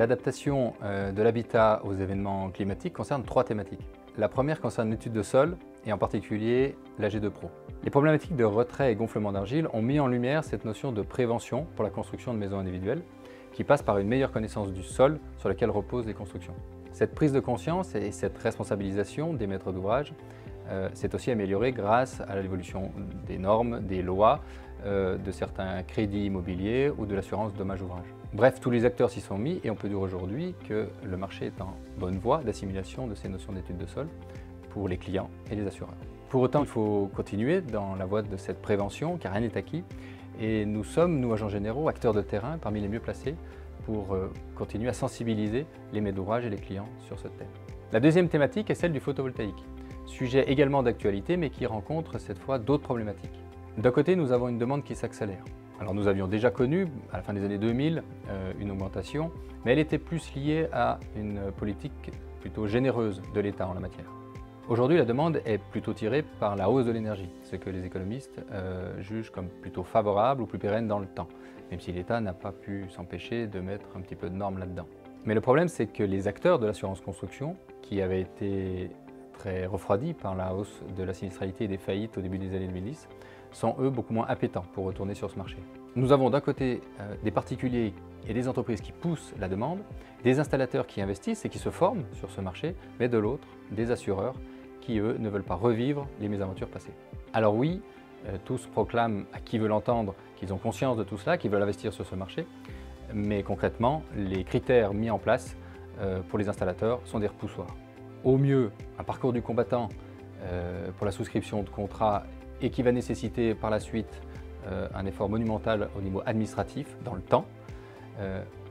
L'adaptation de l'habitat aux événements climatiques concerne 3 thématiques. La première concerne l'étude de sol et en particulier l'AG2 Pro. Les problématiques de retrait et gonflement d'argile ont mis en lumière cette notion de prévention pour la construction de maisons individuelles qui passe par une meilleure connaissance du sol sur lequel reposent les constructions. Cette prise de conscience et cette responsabilisation des maîtres d'ouvrage s'est aussi améliorée grâce à l'évolution des normes, des lois, de certains crédits immobiliers ou de l'assurance dommages ouvrages. Bref, tous les acteurs s'y sont mis et on peut dire aujourd'hui que le marché est en bonne voie d'assimilation de ces notions d'études de sol pour les clients et les assureurs. Pour autant, il faut continuer dans la voie de cette prévention car rien n'est acquis et nous sommes, nous agents généraux, acteurs de terrain parmi les mieux placés pour continuer à sensibiliser les maîtres d'ouvrage et les clients sur ce thème. La deuxième thématique est celle du photovoltaïque, sujet également d'actualité mais qui rencontre cette fois d'autres problématiques. D'un côté, nous avons une demande qui s'accélère. Alors nous avions déjà connu, à la fin des années 2000, une augmentation, mais elle était plus liée à une politique plutôt généreuse de l'État en la matière. Aujourd'hui, la demande est plutôt tirée par la hausse de l'énergie, ce que les économistes jugent comme plutôt favorable ou plus pérenne dans le temps, même si l'État n'a pas pu s'empêcher de mettre un petit peu de normes là-dedans. Mais le problème, c'est que les acteurs de l'assurance construction, qui avaient été très refroidis par la hausse de la sinistralité et des faillites au début des années 2010, sont eux beaucoup moins appétents pour retourner sur ce marché. Nous avons d'un côté des particuliers et des entreprises qui poussent la demande, des installateurs qui investissent et qui se forment sur ce marché, mais de l'autre, des assureurs qui, eux, ne veulent pas revivre les mésaventures passées. Alors oui, tous proclament à qui veut l'entendre qu'ils ont conscience de tout cela, qu'ils veulent investir sur ce marché, mais concrètement, les critères mis en place pour les installateurs sont des repoussoirs. Au mieux, un parcours du combattant pour la souscription de contrats et qui va nécessiter par la suite un effort monumental au niveau administratif dans le temps,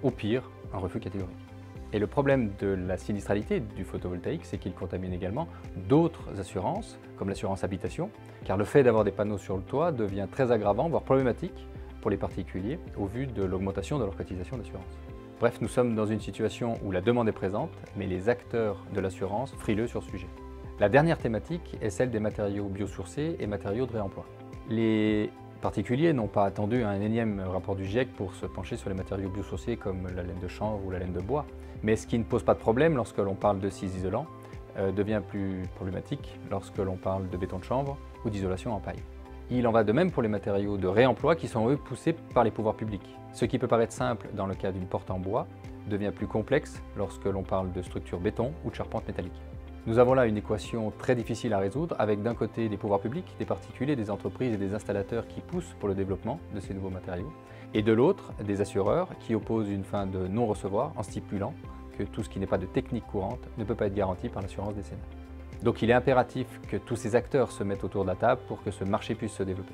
au pire, un refus catégorique. Et le problème de la sinistralité du photovoltaïque, c'est qu'il contamine également d'autres assurances, comme l'assurance habitation, car le fait d'avoir des panneaux sur le toit devient très aggravant, voire problématique pour les particuliers, au vu de l'augmentation de leur cotisation d'assurance. Bref, nous sommes dans une situation où la demande est présente, mais les acteurs de l'assurance frileux sur ce sujet. La dernière thématique est celle des matériaux biosourcés et matériaux de réemploi. Les particuliers n'ont pas attendu un énième rapport du GIEC pour se pencher sur les matériaux biosourcés comme la laine de chanvre ou la laine de bois. Mais ce qui ne pose pas de problème lorsque l'on parle de scies isolants devient plus problématique lorsque l'on parle de béton de chanvre ou d'isolation en paille. Il en va de même pour les matériaux de réemploi qui sont eux poussés par les pouvoirs publics. Ce qui peut paraître simple dans le cas d'une porte en bois devient plus complexe lorsque l'on parle de structures béton ou de charpente métallique. Nous avons là une équation très difficile à résoudre avec d'un côté des pouvoirs publics, des particuliers, des entreprises et des installateurs qui poussent pour le développement de ces nouveaux matériaux et de l'autre des assureurs qui opposent une fin de non-recevoir en stipulant que tout ce qui n'est pas de technique courante ne peut pas être garanti par l'assurance décennale. Donc il est impératif que tous ces acteurs se mettent autour de la table pour que ce marché puisse se développer.